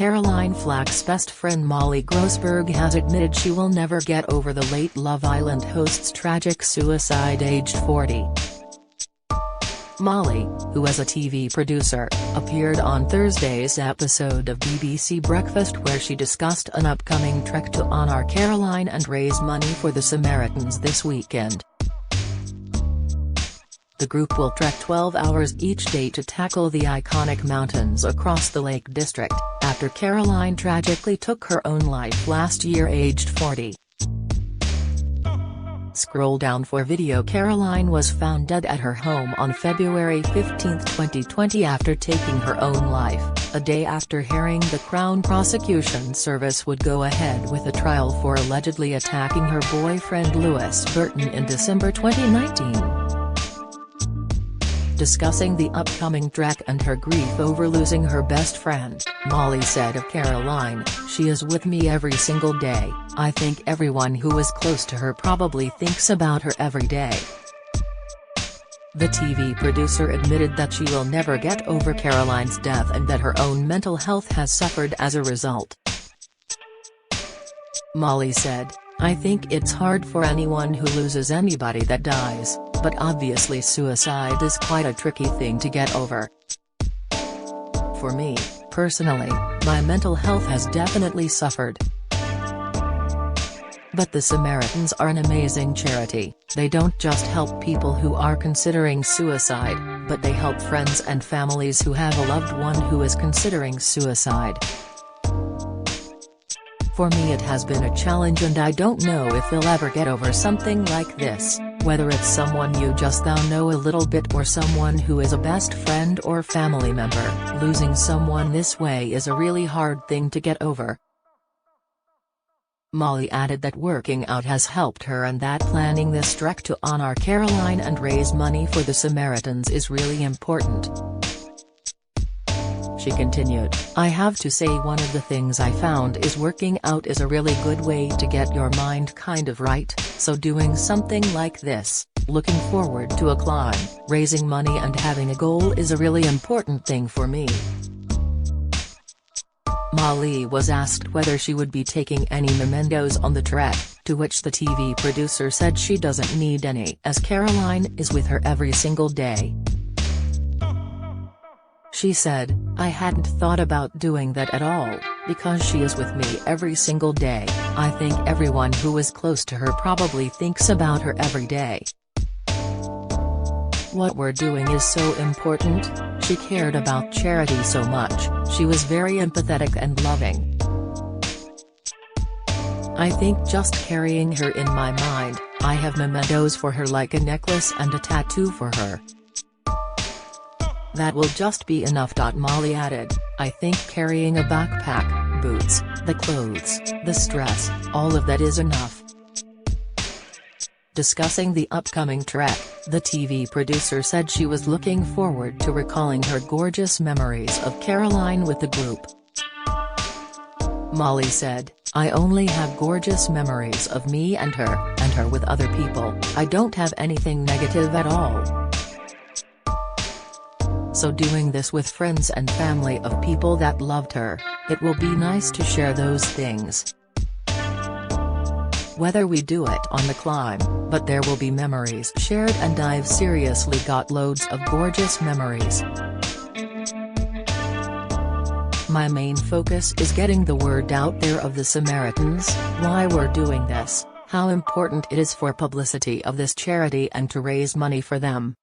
Caroline Flack's best friend Mollie Grosberg has admitted she will never get over the late Love Island host's tragic suicide aged 40. Mollie, who as a TV producer, appeared on Thursday's episode of BBC Breakfast where she discussed an upcoming trek to honor Caroline and raise money for the Samaritans this weekend. The group will trek 12 hours each day to tackle the iconic mountains across the Lake District, after Caroline tragically took her own life last year aged 40. Scroll down for video. Caroline was found dead at her home on February 15, 2020 after taking her own life, a day after hearing the Crown Prosecution Service would go ahead with a trial for allegedly attacking her boyfriend Lewis Burton in December 2019. Discussing the upcoming trek and her grief over losing her best friend, Mollie said of Caroline, "She is with me every single day. I think everyone who is close to her probably thinks about her every day." The TV producer admitted that she will never get over Caroline's death and that her own mental health has suffered as a result. Mollie said, "I think it's hard for anyone who loses anybody that dies, but obviously suicide is quite a tricky thing to get over. For me, personally, my mental health has definitely suffered. But the Samaritans are an amazing charity. They don't just help people who are considering suicide, but they help friends and families who have a loved one who is considering suicide. For me it has been a challenge and I don't know if you'll ever get over something like this, whether it's someone you just know a little bit or someone who is a best friend or family member. Losing someone this way is a really hard thing to get over." Mollie added that working out has helped her and that planning this trek to honor Caroline and raise money for the Samaritans is really important. She continued, "I have to say one of the things I found is working out is a really good way to get your mind kind of right, so doing something like this, looking forward to a climb, raising money and having a goal is a really important thing for me." Mollie was asked whether she would be taking any mementos on the trek, to which the TV producer said she doesn't need any as Caroline is with her every single day. She said, "I hadn't thought about doing that at all, because she is with me every single day. I think everyone who is close to her probably thinks about her every day. What we're doing is so important. She cared about charity so much, she was very empathetic and loving. I think just carrying her in my mind, I have mementos for her like a necklace and a tattoo for her. That will just be enough." Mollie added, "I think carrying a backpack, boots, the clothes, the stress, all of that is enough." Discussing the upcoming trek, the TV producer said she was looking forward to recalling her gorgeous memories of Caroline with the group. Mollie said, "I only have gorgeous memories of me and her with other people. I don't have anything negative at all. So doing this with friends and family of people that loved her, it will be nice to share those things. Whether we do it on the climb, but there will be memories shared and I've seriously got loads of gorgeous memories. My main focus is getting the word out there of the Samaritans, why we're doing this, how important it is for publicity of this charity and to raise money for them.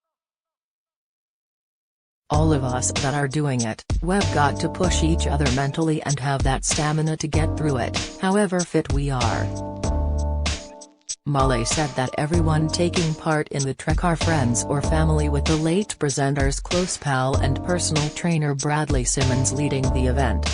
All of us that are doing it, we've got to push each other mentally and have that stamina to get through it, however fit we are." Mollie said that everyone taking part in the trek are friends or family, with the late presenter's close pal and personal trainer Bradley Simmons leading the event.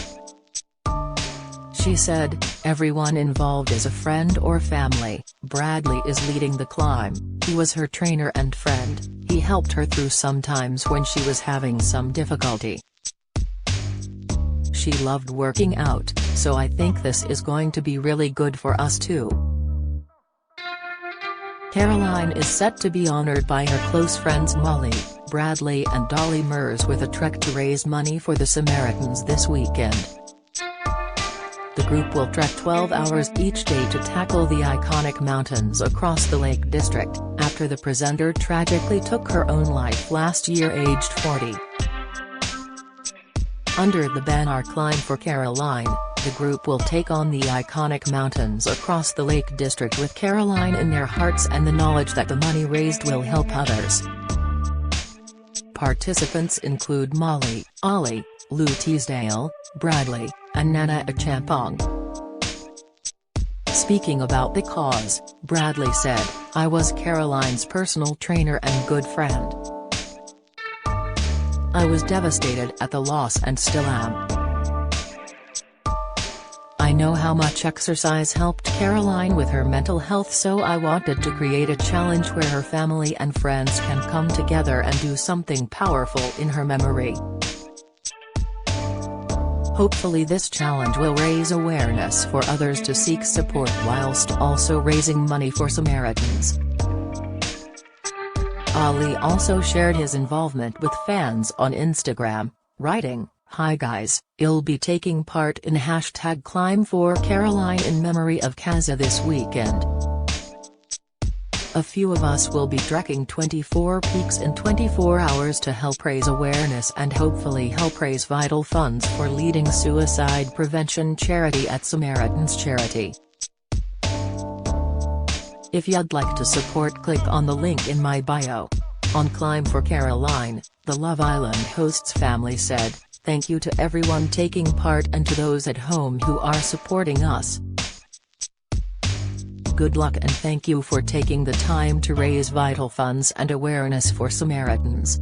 She said, "Everyone involved is a friend or family. Bradley is leading the climb, he was her trainer and friend, he helped her through some times when she was having some difficulty. She loved working out, so I think this is going to be really good for us too." Caroline is set to be honored by her close friends Mollie, Bradley and Dolly Murs with a trek to raise money for the Samaritans this weekend. The group will trek 12 hours each day to tackle the iconic mountains across the Lake District, after the presenter tragically took her own life last year aged 40. Under the banner Climb for Caroline, the group will take on the iconic mountains across the Lake District with Caroline in their hearts and the knowledge that the money raised will help others. Participants include Mollie, Ollie, Lou Teasdale, Bradley, and Nana Achampong. Speaking about the cause, Bradley said, "I was Caroline's personal trainer and good friend. I was devastated at the loss and still am. I know how much exercise helped Caroline with her mental health, so I wanted to create a challenge where her family and friends can come together and do something powerful in her memory. Hopefully this challenge will raise awareness for others to seek support whilst also raising money for Samaritans." Ali also shared his involvement with fans on Instagram, writing, "Hi guys, I'll be taking part in #ClimbForCaroline in memory of Kaza this weekend. A few of us will be trekking 24 peaks in 24 hours to help raise awareness and hopefully help raise vital funds for leading suicide prevention charity at Samaritans Charity. If you'd like to support, click on the link in my bio." On Climb for Caroline, the Love Island hosts family said, "Thank you to everyone taking part and to those at home who are supporting us. Good luck and thank you for taking the time to raise vital funds and awareness for Samaritans."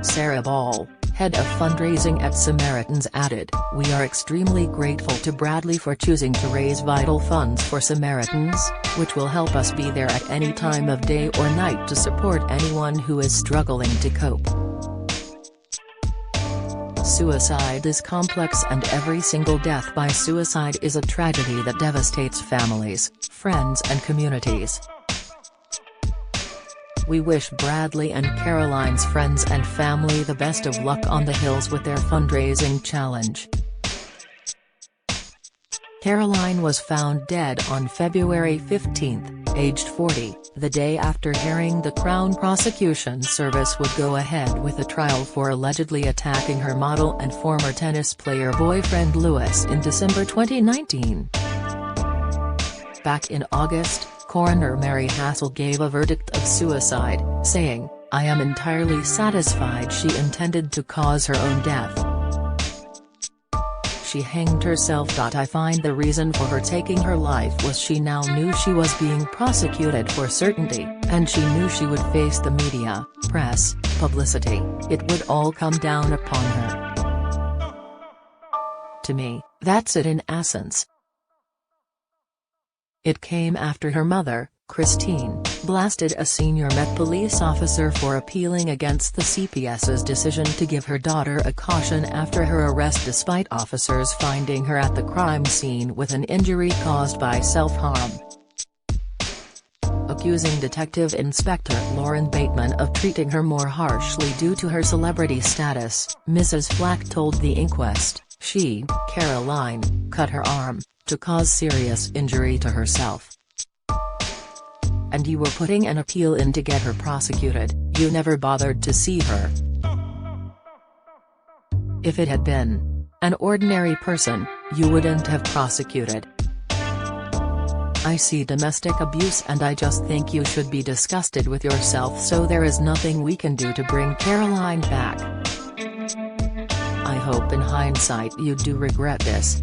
Sarah Ball, head of fundraising at Samaritans, added, "We are extremely grateful to Bradley for choosing to raise vital funds for Samaritans, which will help us be there at any time of day or night to support anyone who is struggling to cope. Suicide is complex and every single death by suicide is a tragedy that devastates families, friends and communities. We wish Bradley and Caroline's friends and family the best of luck on the hills with their fundraising challenge." Caroline was found dead on February 15, aged 40, the day after hearing the Crown Prosecution Service would go ahead with a trial for allegedly attacking her model and former tennis player boyfriend Lewis in December 2019. Back in August, Coroner Mary Hassel gave a verdict of suicide, saying, "I am entirely satisfied she intended to cause her own death. She hanged herself. I find the reason for her taking her life was she now knew she was being prosecuted for certainty, and she knew she would face the media, press, publicity, it would all come down upon her. To me, that's it in essence. It came after her mother, Christine, blasted a senior Met police officer for appealing against the CPS's decision to give her daughter a caution after her arrest despite officers finding her at the crime scene with an injury caused by self-harm. Accusing Detective Inspector Lauren Bateman of treating her more harshly due to her celebrity status, Mrs. Flack told the inquest, she, Caroline, cut her arm, to cause serious injury to herself. And you were putting an appeal in to get her prosecuted, you never bothered to see her. If it had been an ordinary person, you wouldn't have prosecuted. I see domestic abuse and I just think you should be disgusted with yourself, so there is nothing we can do to bring Caroline back. I hope in hindsight you do regret this.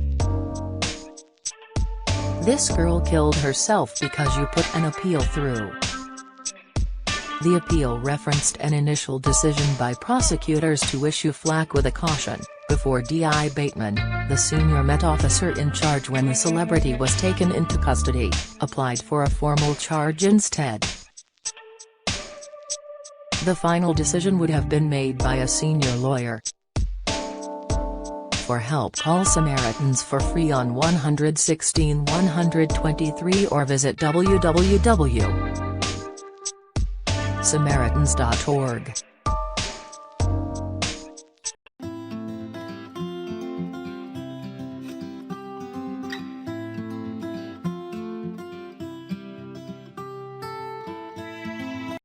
This girl killed herself because you put an appeal through." The appeal referenced an initial decision by prosecutors to issue Flack with a caution, before D.I. Bateman, the senior Met officer in charge when the celebrity was taken into custody, applied for a formal charge instead. The final decision would have been made by a senior lawyer. For help, call Samaritans for free on 116 123 or visit www.samaritans.org.